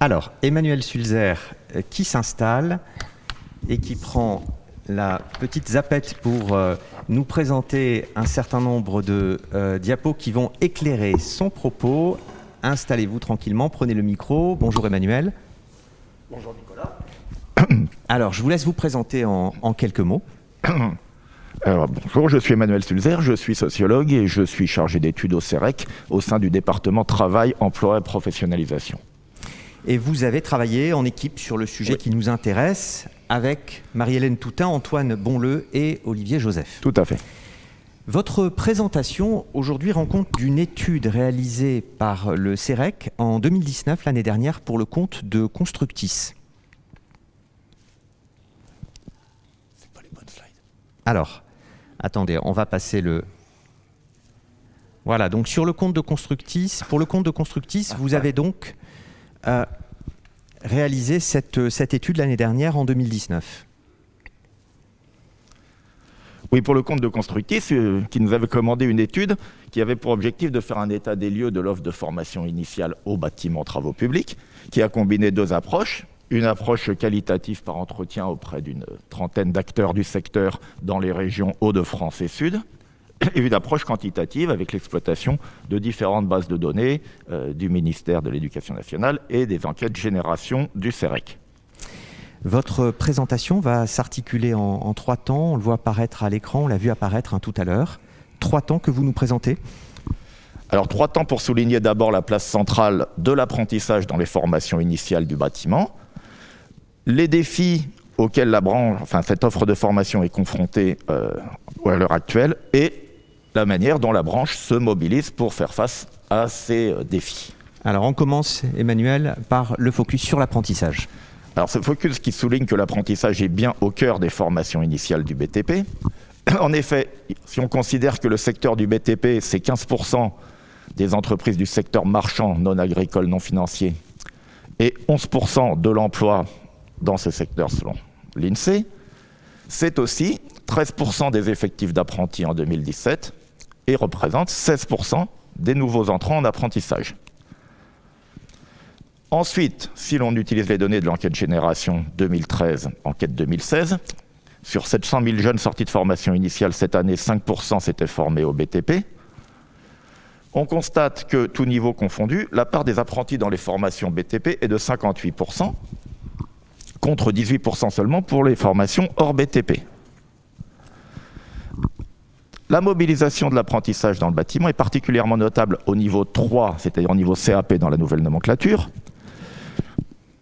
Alors, Emmanuel Sulzer qui s'installe et qui prend la petite zapette pour nous présenter un certain nombre de diapos qui vont éclairer son propos. Installez-vous tranquillement, prenez le micro. Bonjour Emmanuel. Bonjour Nicolas. Alors, je vous laisse vous présenter en quelques mots. Alors, bonjour, je suis Emmanuel Sulzer, je suis sociologue et je suis chargé d'études au CEREC au sein du département Travail, Emploi et Professionnalisation. Et vous avez travaillé en équipe sur le sujet qui nous intéresse avec Marie-Hélène Toutain, Antoine Bonleu et Olivier Joseph. Tout à fait. Votre présentation aujourd'hui rend compte d'une étude réalisée par le CEREC en 2019, l'année dernière, pour le compte de Constructis. C'est pas les bonnes slides. Alors, attendez, on va passer le... Voilà, donc sur le compte de Constructis, pour le compte de Constructis, vous avez donc réalisé cette étude l'année dernière en 2019. Oui, pour le compte de Constructis, qui nous avait commandé une étude qui avait pour objectif de faire un état des lieux de l'offre de formation initiale au bâtiment travaux publics, qui a combiné deux approches. Une approche qualitative par entretien auprès d'une trentaine d'acteurs du secteur dans les régions Hauts-de-France et Sud, et une approche quantitative avec l'exploitation de différentes bases de données du ministère de l'Éducation nationale et des enquêtes génération du CEREC. Votre présentation va s'articuler en 3 temps. On le voit apparaître à l'écran, on l'a vu apparaître tout à l'heure. 3 temps que vous nous présentez. Alors 3 temps pour souligner d'abord la place centrale de l'apprentissage dans les formations initiales du bâtiment, les défis auxquels la branche, cette offre de formation est confrontée à l'heure actuelle et la manière dont la branche se mobilise pour faire face à ces défis. Alors on commence, Emmanuel, par le focus sur l'apprentissage. Alors ce focus qui souligne que l'apprentissage est bien au cœur des formations initiales du BTP. En effet, si on considère que le secteur du BTP, c'est 15% des entreprises du secteur marchand, non agricole, non financier, et 11% de l'emploi dans ce secteur selon l'INSEE, c'est aussi 13% des effectifs d'apprentis en 2017 et représente 16% des nouveaux entrants en apprentissage. Ensuite, si l'on utilise les données de l'enquête génération 2013, enquête 2016, sur 700 000 jeunes sortis de formation initiale cette année, 5% s'étaient formés au BTP. On constate que, tout niveau confondu, la part des apprentis dans les formations BTP est de 58%, contre 18% seulement pour les formations hors BTP. La mobilisation de l'apprentissage dans le bâtiment est particulièrement notable au niveau 3, c'est-à-dire au niveau CAP dans la nouvelle nomenclature,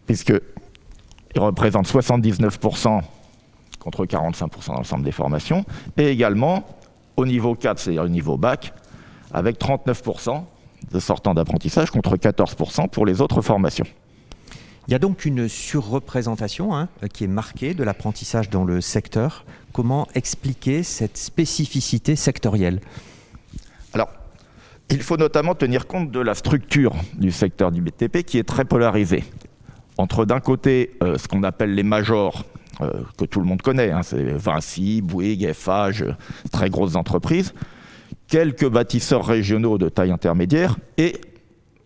puisqu'il représente 79% contre 45% dans l'ensemble des formations, et également au niveau 4, c'est-à-dire au niveau bac, avec 39% de sortants d'apprentissage contre 14% pour les autres formations. Il y a donc une surreprésentation qui est marquée de l'apprentissage dans le secteur. Comment expliquer cette spécificité sectorielle ? Alors, il faut notamment tenir compte de la structure du secteur du BTP qui est très polarisée. Entre d'un côté ce qu'on appelle les majors, que tout le monde connaît, c'est Vinci, Bouygues, Eiffage, très grosses entreprises, quelques bâtisseurs régionaux de taille intermédiaire et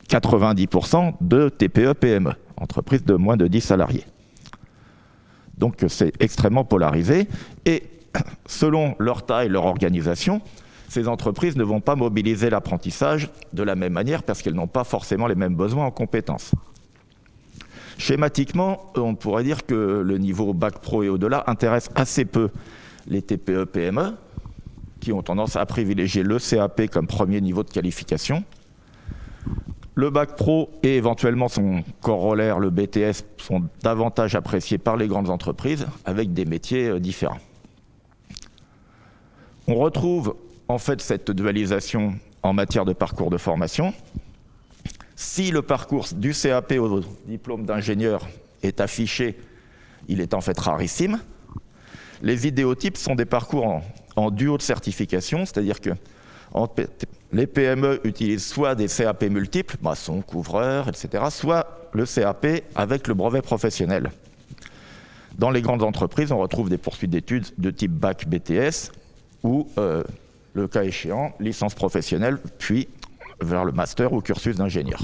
90% de TPE-PME, entreprises de moins de 10 salariés. Donc c'est extrêmement polarisé et selon leur taille, leur organisation, ces entreprises ne vont pas mobiliser l'apprentissage de la même manière parce qu'elles n'ont pas forcément les mêmes besoins en compétences. Schématiquement, on pourrait dire que le niveau bac pro et au-delà intéresse assez peu les TPE-PME qui ont tendance à privilégier le CAP comme premier niveau de qualification. Le bac pro et éventuellement son corollaire, le BTS, sont davantage appréciés par les grandes entreprises avec des métiers différents. On retrouve en fait cette dualisation en matière de parcours de formation. Si le parcours du CAP au diplôme d'ingénieur est affiché, il est en fait rarissime. Les idéotypes sont des parcours en duo de certification, c'est-à-dire que les PME utilisent soit des CAP multiples, maçon, couvreur, etc., soit le CAP avec le brevet professionnel. Dans les grandes entreprises, on retrouve des poursuites d'études de type bac BTS ou, le cas échéant, licence professionnelle, puis vers le master ou cursus d'ingénieur.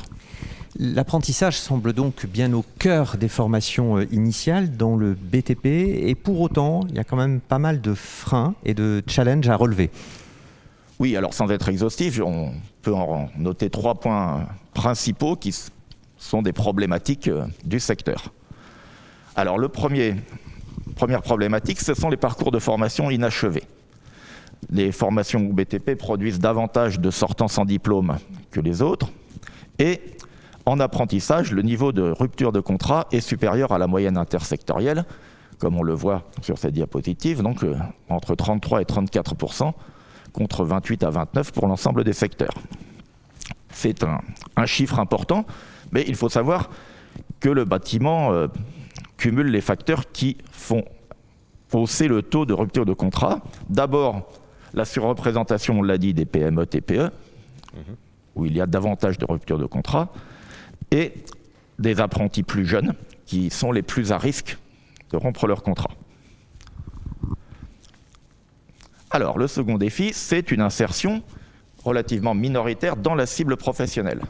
L'apprentissage semble donc bien au cœur des formations initiales dans le BTP, et pour autant, il y a quand même pas mal de freins et de challenges à relever. Oui, alors sans être exhaustif, on peut en noter 3 points principaux qui sont des problématiques du secteur. Alors première problématique, ce sont les parcours de formation inachevés. Les formations BTP produisent davantage de sortants sans diplôme que les autres, et en apprentissage, le niveau de rupture de contrat est supérieur à la moyenne intersectorielle, comme on le voit sur cette diapositive, donc entre 33 et 34%, contre 28 à 29% pour l'ensemble des secteurs. C'est un chiffre important, mais il faut savoir que le bâtiment cumule les facteurs qui font hausser le taux de rupture de contrat. D'abord, la surreprésentation, on l'a dit, des PME, TPE, où il y a davantage de rupture de contrat, et des apprentis plus jeunes, qui sont les plus à risque de rompre leur contrat. Alors, le second défi, c'est une insertion relativement minoritaire dans la cible professionnelle,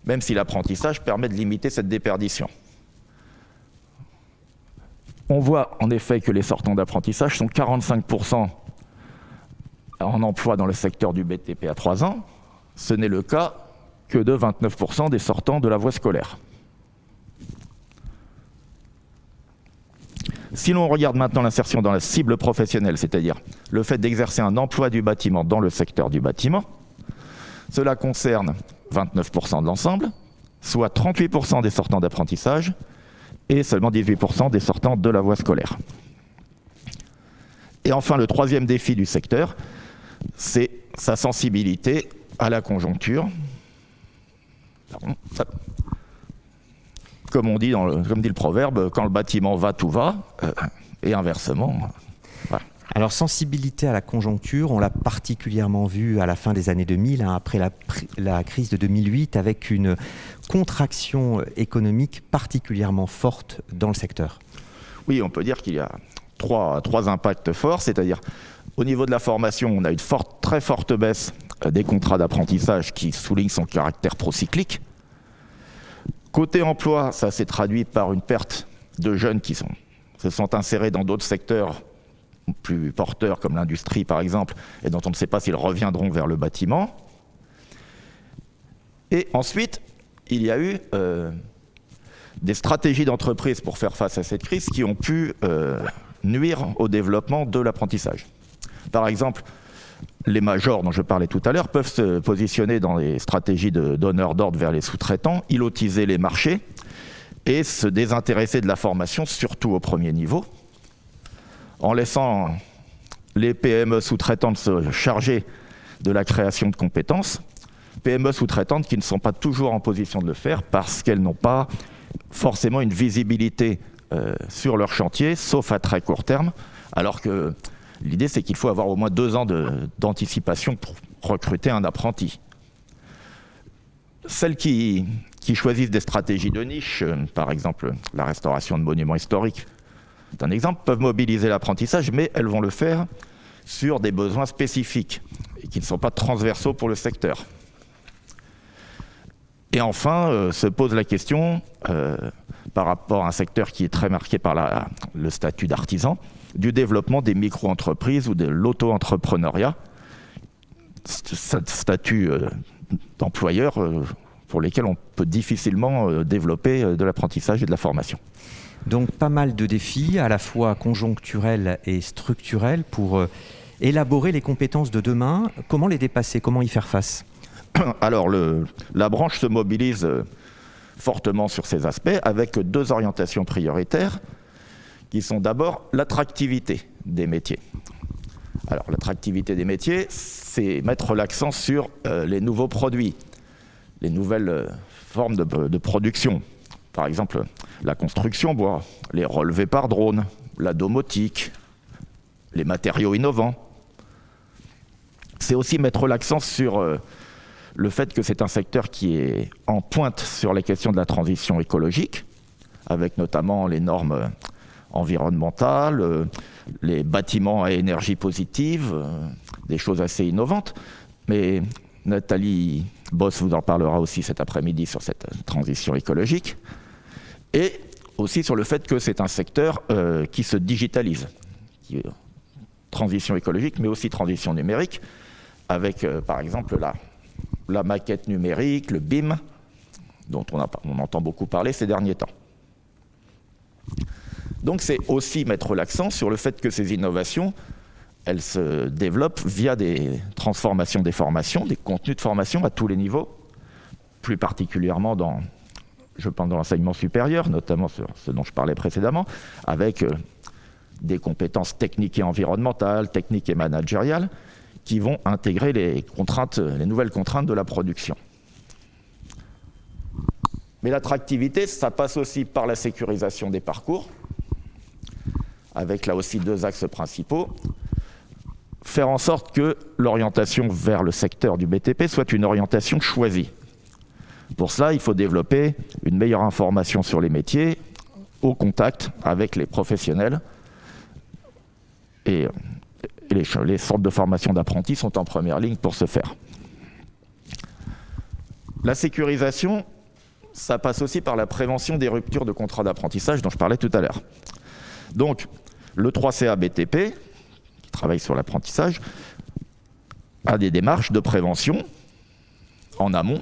même si l'apprentissage permet de limiter cette déperdition. On voit en effet que les sortants d'apprentissage sont 45% en emploi dans le secteur du BTP à 3 ans. Ce n'est le cas que de 29% des sortants de la voie scolaire. Si l'on regarde maintenant l'insertion dans la cible professionnelle, c'est-à-dire le fait d'exercer un emploi du bâtiment dans le secteur du bâtiment, cela concerne 29% de l'ensemble, soit 38% des sortants d'apprentissage et seulement 18% des sortants de la voie scolaire. Et enfin, le troisième défi du secteur, c'est sa sensibilité à la conjoncture. Comme dit le proverbe, quand le bâtiment va, tout va, et inversement. Voilà. Alors, sensibilité à la conjoncture, on l'a particulièrement vu à la fin des années 2000, après la crise de 2008, avec une contraction économique particulièrement forte dans le secteur. Oui, on peut dire qu'il y a trois impacts forts, c'est-à-dire au niveau de la formation, on a une très forte baisse des contrats d'apprentissage qui souligne son caractère procyclique. Côté emploi, ça s'est traduit par une perte de jeunes qui se sont insérés dans d'autres secteurs plus porteurs, comme l'industrie par exemple, et dont on ne sait pas s'ils reviendront vers le bâtiment. Et ensuite, il y a eu des stratégies d'entreprise pour faire face à cette crise qui ont pu nuire au développement de l'apprentissage. Par exemple, les majors dont je parlais tout à l'heure peuvent se positionner dans les stratégies de donneur d'ordre vers les sous-traitants, îlotiser les marchés et se désintéresser de la formation, surtout au premier niveau, en laissant les PME sous-traitantes se charger de la création de compétences, PME sous-traitantes qui ne sont pas toujours en position de le faire parce qu'elles n'ont pas forcément une visibilité sur leur chantier, sauf à très court terme, alors que l'idée, c'est qu'il faut avoir au moins 2 ans d'anticipation pour recruter un apprenti. Celles qui choisissent des stratégies de niche, par exemple la restauration de monuments historiques, c'est un exemple, peuvent mobiliser l'apprentissage, mais elles vont le faire sur des besoins spécifiques et qui ne sont pas transversaux pour le secteur. Et enfin, se pose la question, par rapport à un secteur qui est très marqué par le statut d'artisan, du développement des micro-entreprises ou de l'auto-entrepreneuriat, statut d'employeur pour lesquels on peut difficilement développer de l'apprentissage et de la formation. Donc pas mal de défis, à la fois conjoncturels et structurels, pour élaborer les compétences de demain. Comment les dépasser? Comment y faire face? Alors, la branche se mobilise fortement sur ces aspects avec 2 orientations prioritaires qui sont d'abord l'attractivité des métiers. Alors, l'attractivité des métiers, c'est mettre l'accent sur les nouveaux produits, les nouvelles formes de production. Par exemple, la construction bois, les relevés par drone, la domotique, les matériaux innovants. C'est aussi mettre l'accent sur le fait que c'est un secteur qui est en pointe sur les questions de la transition écologique, avec notamment les normes environnementales, les bâtiments à énergie positive, des choses assez innovantes. Mais Nathalie Boss vous en parlera aussi cet après-midi sur cette transition écologique. Et aussi sur le fait que c'est un secteur qui se digitalise. Transition écologique, mais aussi transition numérique, avec par exemple la maquette numérique, le BIM, dont on entend beaucoup parler ces derniers temps. Donc c'est aussi mettre l'accent sur le fait que ces innovations, elles se développent via des transformations des formations, des contenus de formation à tous les niveaux, plus particulièrement dans l'enseignement supérieur, notamment sur ce dont je parlais précédemment, avec des compétences techniques et environnementales, techniques et managériales, qui vont intégrer les nouvelles contraintes de la production. Mais l'attractivité, ça passe aussi par la sécurisation des parcours, avec là aussi 2 axes principaux. Faire en sorte que l'orientation vers le secteur du BTP soit une orientation choisie. Pour cela, il faut développer une meilleure information sur les métiers, au contact avec les professionnels. Et les centres de formation d'apprentis sont en première ligne pour ce faire. La sécurisation, ça passe aussi par la prévention des ruptures de contrats d'apprentissage dont je parlais tout à l'heure. Donc, le 3CA BTP, qui travaille sur l'apprentissage, a des démarches de prévention en amont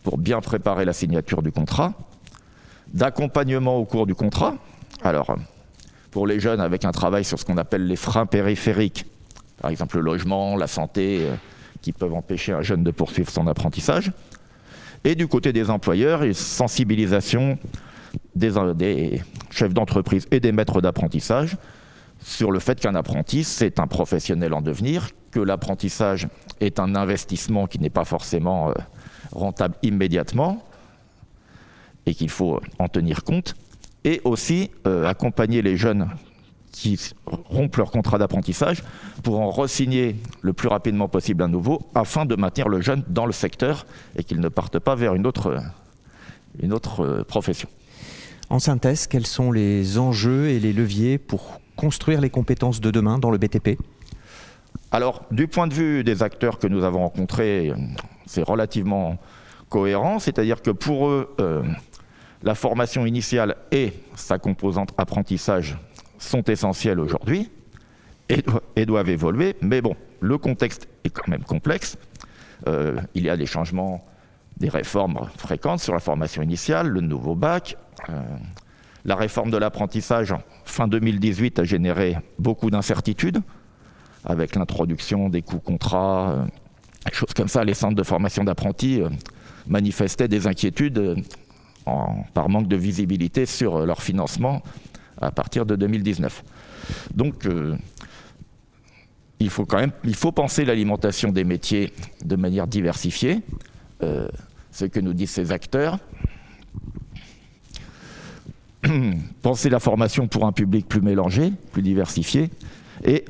pour bien préparer la signature du contrat, d'accompagnement au cours du contrat. Alors, pour les jeunes, avec un travail sur ce qu'on appelle les freins périphériques, par exemple le logement, la santé, qui peuvent empêcher un jeune de poursuivre son apprentissage. Et du côté des employeurs, une sensibilisation des chefs d'entreprise et des maîtres d'apprentissage sur le fait qu'un apprenti, c'est un professionnel en devenir, que l'apprentissage est un investissement qui n'est pas forcément rentable immédiatement et qu'il faut en tenir compte, et aussi accompagner les jeunes qui rompent leur contrat d'apprentissage pour en re-signer le plus rapidement possible un nouveau, afin de maintenir le jeune dans le secteur et qu'il ne parte pas vers une autre profession. En synthèse, quels sont les enjeux et les leviers pour construire les compétences de demain dans le BTP ? Alors, du point de vue des acteurs que nous avons rencontrés, c'est relativement cohérent, c'est-à-dire que pour eux, la formation initiale et sa composante apprentissage sont essentielles aujourd'hui et doivent évoluer, mais bon, le contexte est quand même complexe. Il y a des changements, des réformes fréquentes sur la formation initiale, le nouveau bac. La réforme de l'apprentissage, fin 2018, a généré beaucoup d'incertitudes, avec l'introduction des coûts contrats, des choses comme ça. Les centres de formation d'apprentis manifestaient des inquiétudes par manque de visibilité sur leur financement à partir de 2019. Donc, il faut penser l'alimentation des métiers de manière diversifiée, ce que nous disent ces acteurs. Penser la formation pour un public plus mélangé, plus diversifié, et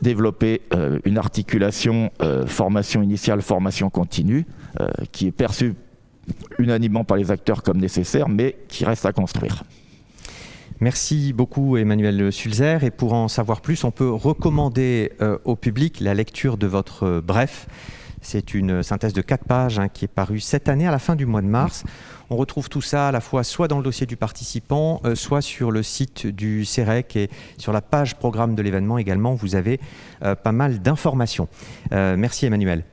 développer une articulation formation initiale, formation continue, qui est perçue unanimement par les acteurs comme nécessaire, mais qui reste à construire. Merci beaucoup Emmanuel Sulzer, et pour en savoir plus, on peut recommander au public la lecture de votre bref. C'est une synthèse de 4 pages qui est parue cette année à la fin du mois de mars. On retrouve tout ça à la fois soit dans le dossier du participant, soit sur le site du CEREC, et sur la page programme de l'événement également, vous avez pas mal d'informations. Merci Emmanuel.